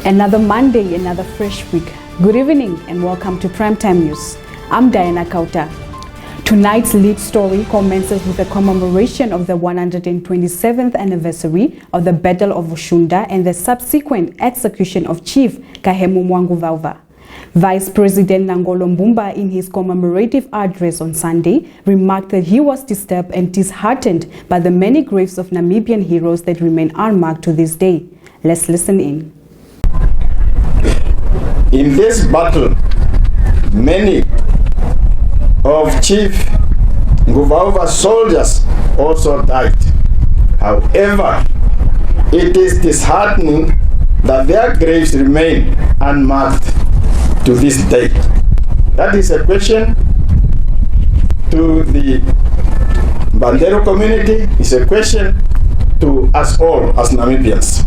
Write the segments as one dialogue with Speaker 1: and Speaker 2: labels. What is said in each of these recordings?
Speaker 1: Another Monday, another fresh week. Good evening and welcome to Primetime News. I'm Diana Kauta. Tonight's lead story commences with a commemoration of the 127th anniversary of the Battle of Ushunda and the subsequent execution of Chief Kahemu Mwanguvauva. Vice President Nangolo Mbumba, in his commemorative address on Sunday, remarked that he was disturbed and disheartened by the many graves of Namibian heroes that remain unmarked to this day. Let's listen in.
Speaker 2: In this battle, many of Chief Nguvauva's soldiers also died. However, it is disheartening that their graves remain unmarked to this day. That is a question to the Bandero community, it's a question to us all as Namibians.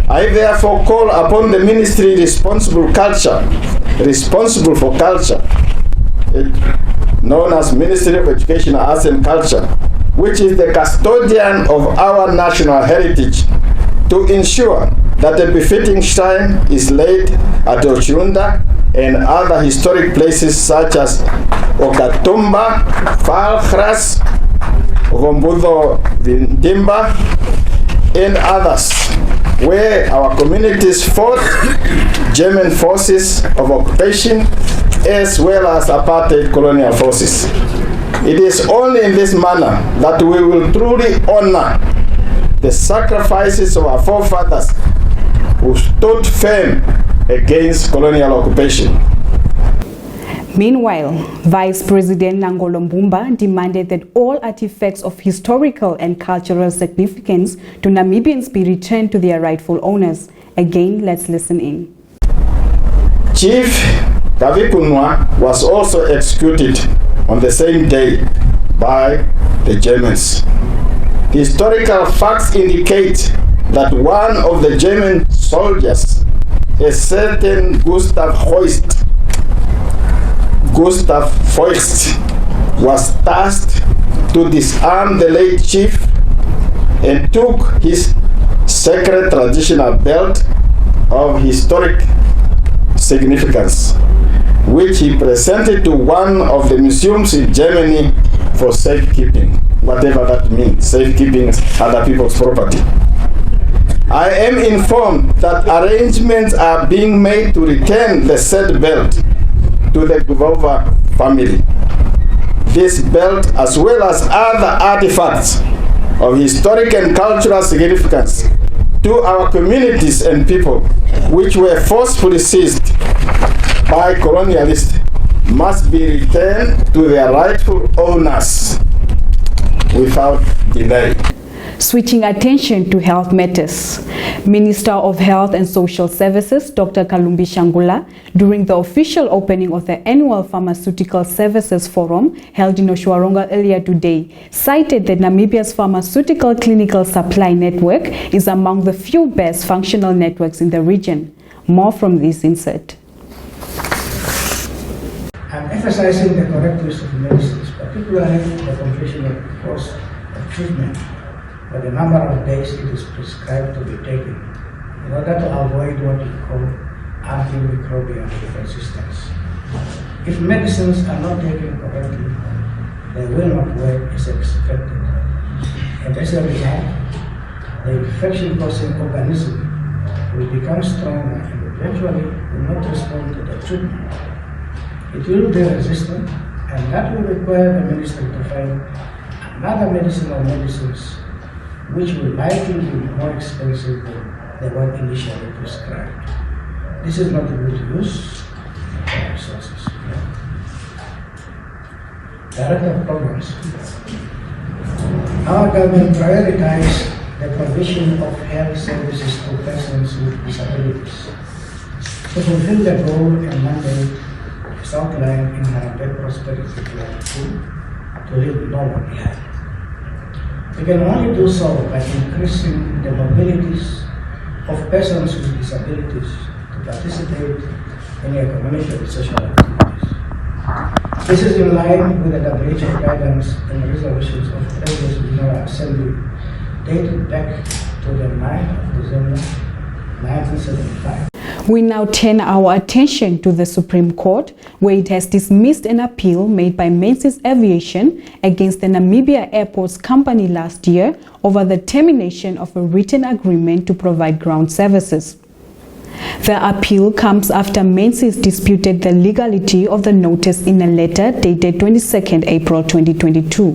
Speaker 2: I therefore call upon the ministry responsible for culture, known as Ministry of Education, Arts and Culture, which is the custodian of our national heritage, to ensure that a befitting shrine is laid at Ushunda and other historic places such as Okatumba, Falkras, Vombudo Vindimba, and others, where our communities fought German forces of occupation as well as apartheid colonial forces. It is only in this manner that we will truly honor the sacrifices of our forefathers who stood firm against colonial occupation.
Speaker 1: Meanwhile, Vice President Nangolo Mbumba demanded that all artifacts of historical and cultural significance to Namibians be returned to their rightful owners. Again, let's listen in.
Speaker 2: Chief Kavikunwa was also executed on the same day by the Germans. Historical facts indicate that one of the German soldiers, a certain Gustav Feust, was tasked to disarm the late chief and took his sacred traditional belt of historic significance, which he presented to one of the museums in Germany for safekeeping, whatever that means, safekeeping other people's property. I am informed that arrangements are being made to return the said belt to the Nguvauva family. This belt, as well as other artifacts of historic and cultural significance to our communities and people, which were forcefully seized by colonialists, must be returned to their rightful owners without delay.
Speaker 1: Switching attention to health matters, Minister of Health and Social Services, Dr. Kalumbi Shangula, during the official opening of the annual Pharmaceutical Services Forum held in Oshwaronga earlier today, cited that Namibia's pharmaceutical clinical supply network is among the few best functional networks in the region. More from this insert.
Speaker 3: I'm emphasizing the correct use of medicines, particularly the completion of the course of treatment, or the number of days it is prescribed to be taken, in order to avoid what we call antimicrobial resistance. If medicines are not taken correctly, they will not work as expected. And as a result, the infection-causing organism will become stronger and eventually will not respond to the treatment. It will be resistant, and that will require the minister to find another medicine or medicines which will likely be more expensive than the one initially prescribed. This is not a good use of our resources. Director of Programs. Our government prioritizes the provision of health services to persons with disabilities. To fulfill the goal and mandate is outlined in our Debt Prosperity Plan 2, to leave no one behind. We can only do so by increasing the mobilities of persons with disabilities to participate in economic and social activities. This is in line with the WHO guidance and resolutions of the President's General Assembly dated back to the 9th of December 1975.
Speaker 1: We now turn our attention to the Supreme Court, where it has dismissed an appeal made by Menzies Aviation against the Namibia Airports Company last year over the termination of a written agreement to provide ground services. The appeal comes after Menzies disputed the legality of the notice in a letter dated 22nd April 2022.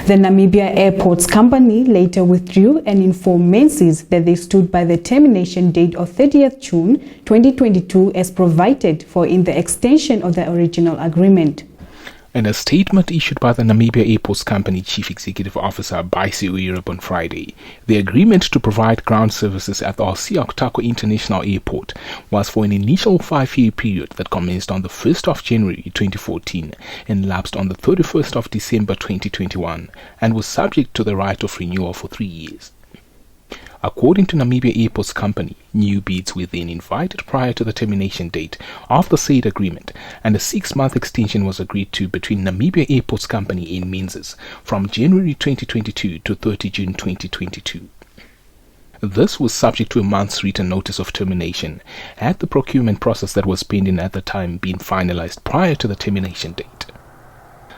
Speaker 1: The Namibia Airports Company later withdrew and informed Menzies that they stood by the termination date of 30th June 2022 as provided for in the extension of the original agreement.
Speaker 4: In a statement issued by the Namibia Airports Company Chief Executive Officer Baisi Uyirip on Friday, the agreement to provide ground services at the Osiok Tako International Airport was for an initial 5-year period that commenced on the 1st of January 2014 and lapsed on the 31st of December 2021 and was subject to the right of renewal for 3 years. According to Namibia Airports Company, new bids were then invited prior to the termination date of the said agreement, and a 6-month extension was agreed to between Namibia Airports Company and Menzies from January 2022 to 30 June 2022. This was subject to a month's written notice of termination, had the procurement process that was pending at the time been finalized prior to the termination date.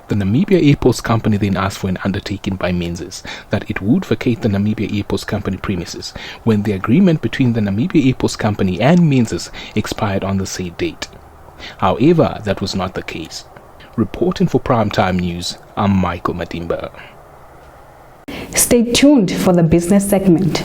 Speaker 4: The Namibia Airports Company then asked for an undertaking by Menzies that it would vacate the Namibia Airports Company premises when the agreement between the Namibia Airports Company and Menzies expired on the said date. However, that was not the case. Reporting for Primetime News, I'm Michael Madimba.
Speaker 1: Stay tuned for the business segment.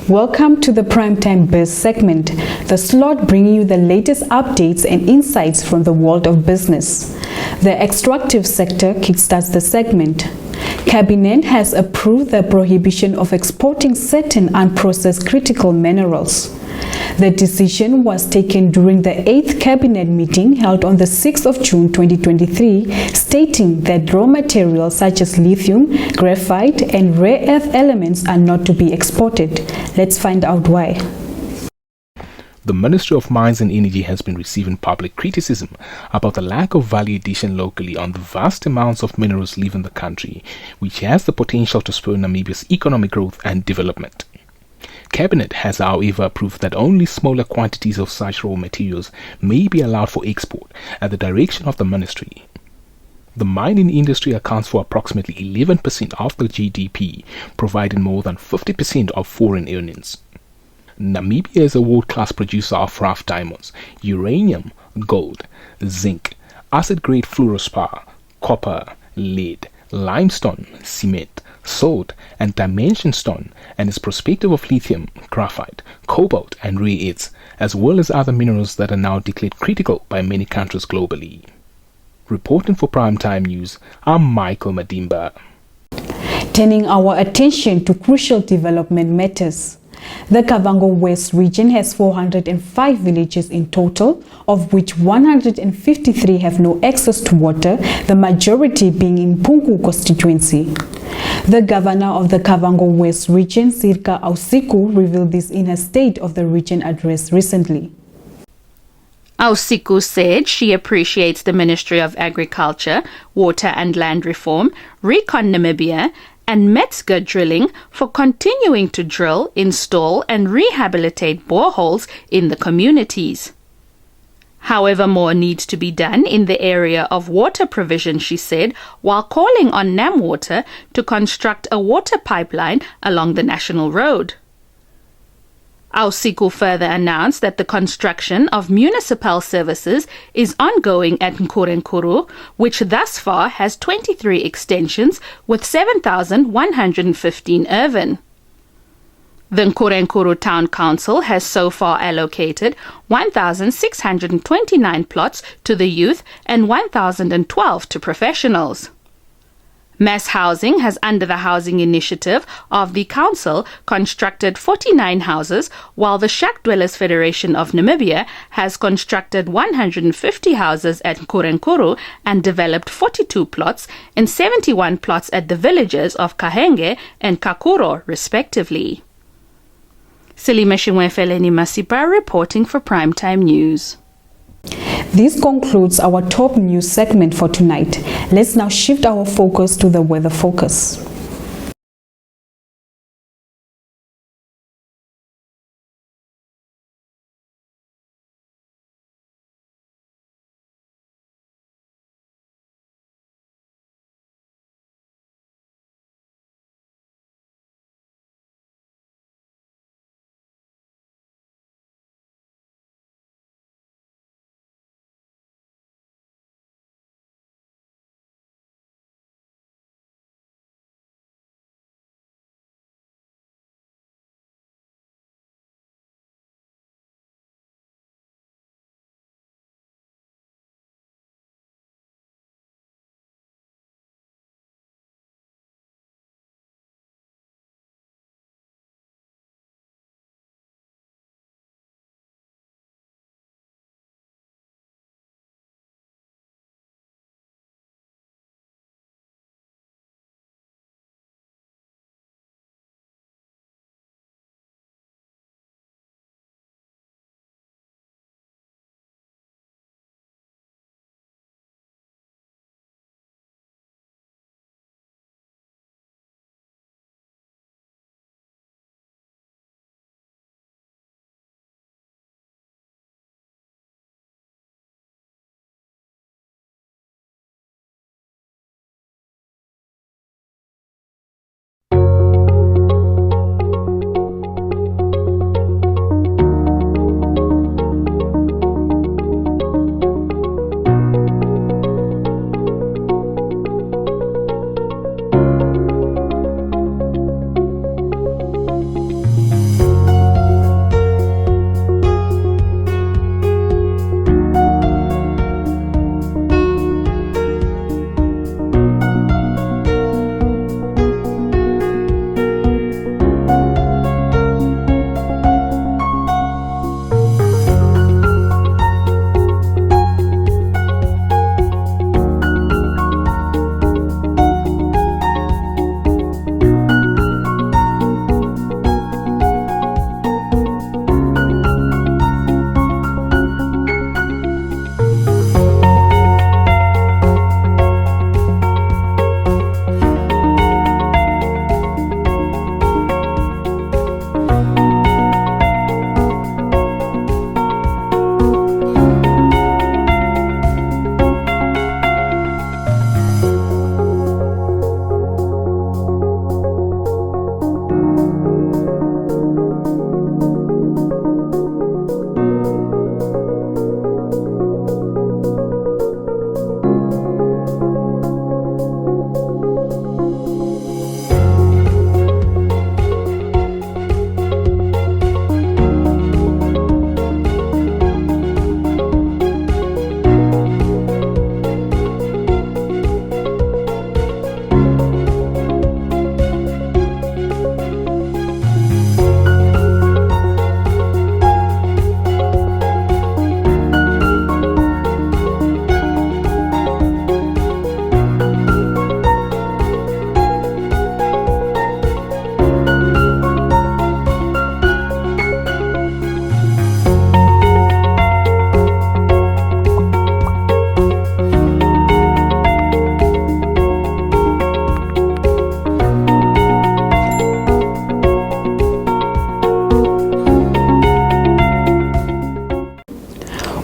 Speaker 1: Welcome to the Primetime Biz segment, the slot bringing you the latest updates and insights from the world of business. The extractive sector kickstarts the segment. Cabinet has approved the prohibition of exporting certain unprocessed critical minerals. The decision was taken during the 8th Cabinet meeting held on the 6th of June 2023, stating that raw materials such as lithium, graphite, and rare earth elements are not to be exported. Let's find out why.
Speaker 4: The Ministry of Mines and Energy has been receiving public criticism about the lack of value addition locally on the vast amounts of minerals leaving the country, which has the potential to spur Namibia's economic growth and development. Cabinet has, however, approved that only smaller quantities of such raw materials may be allowed for export at the direction of the ministry. The mining industry accounts for approximately 11% of the GDP, providing more than 50% of foreign earnings. Namibia is a world-class producer of rough diamonds, uranium, gold, zinc, acid-grade fluorspar, copper, lead, limestone, cement, salt, and dimension stone, and is prospective of lithium, graphite, cobalt, and rare earths, as well as other minerals that are now declared critical by many countries globally. Reporting for Primetime News, I'm Michael Madimba.
Speaker 1: Turning our attention to crucial development matters. The Kavango West region has 405 villages in total, of which 153 have no access to water, the majority being in Punku constituency. The governor of the Kavango West region, Sirka Ausiku, revealed this in her State of the Region address recently.
Speaker 5: Ausiku said she appreciates the Ministry of Agriculture, Water and Land Reform, Recon Namibia, and Metzger Drilling for continuing to drill, install and rehabilitate boreholes in the communities. However, more needs to be done in the area of water provision, she said, while calling on NamWater to construct a water pipeline along the national road. Ausiku further announced that the construction of municipal services is ongoing at Nkurenkuru, which thus far has 23 extensions with 7,115 urban. The Nkurenkuru Town Council has so far allocated 1,629 plots to the youth and 1,012 to professionals. Mass housing has, under the housing initiative of the council, constructed 49 houses, while the Shack Dwellers Federation of Namibia has constructed 150 houses at Nkurenkuru and developed 42 plots and 71 plots at the villages of Kahenge and Kakuro, respectively. Selima Shimwefeleni Masipa reporting for Primetime News.
Speaker 1: This concludes our top news segment for tonight. Let's now shift our focus to the weather focus.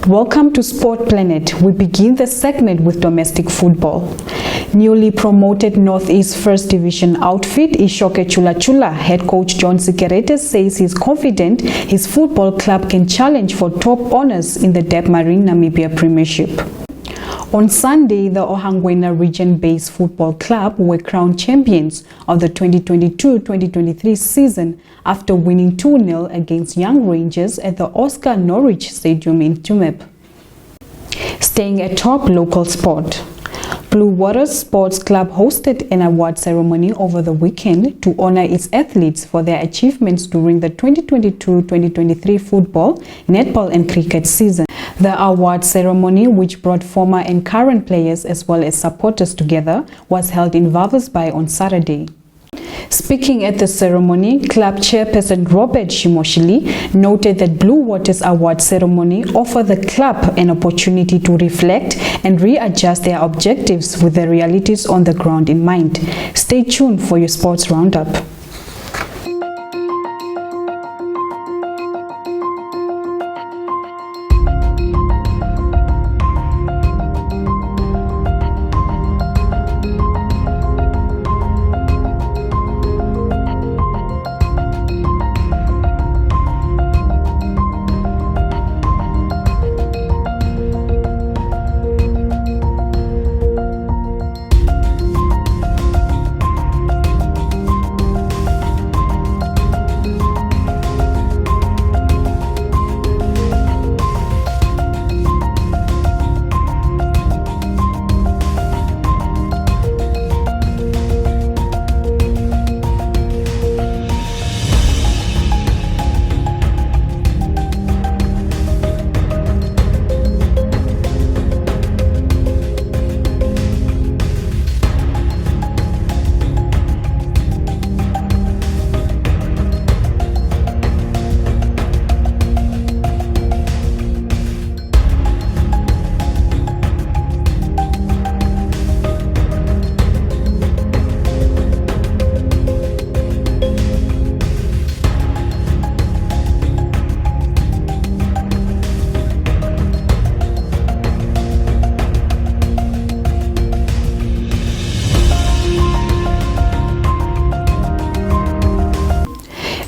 Speaker 1: Welcome to Sport Planet. We begin the segment with domestic football. Newly promoted Northeast First Division outfit Ishoke Chula Chula head coach John Sikerete says he's confident his football club can challenge for top honors in the Debmarine Namibia Premiership. On Sunday, the Ohangwena region-based football club were crowned champions of the 2022-2023 season after winning 2-0 against Young Rangers at the Oscar Norwich Stadium in Tumep. Staying atop local sport, Blue Waters Sports Club hosted an award ceremony over the weekend to honor its athletes for their achievements during the 2022-2023 football, netball and cricket season. The award ceremony, which brought former and current players as well as supporters together, was held in Walvis Bay on Saturday. Speaking at the ceremony, club chairperson Robert Shimoshili noted that Blue Waters Award ceremony offer the club an opportunity to reflect and readjust their objectives with the realities on the ground in mind. Stay tuned for your sports roundup.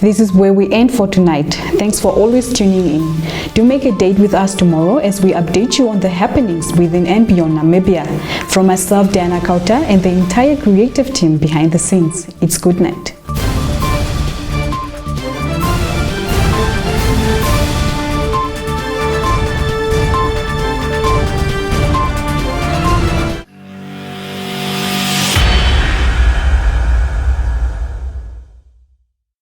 Speaker 1: This is where we end for tonight. Thanks for always tuning in. Do make a date with us tomorrow as we update you on the happenings within and beyond Namibia. From myself, Diana Kauta, and the entire creative team behind the scenes, it's good night.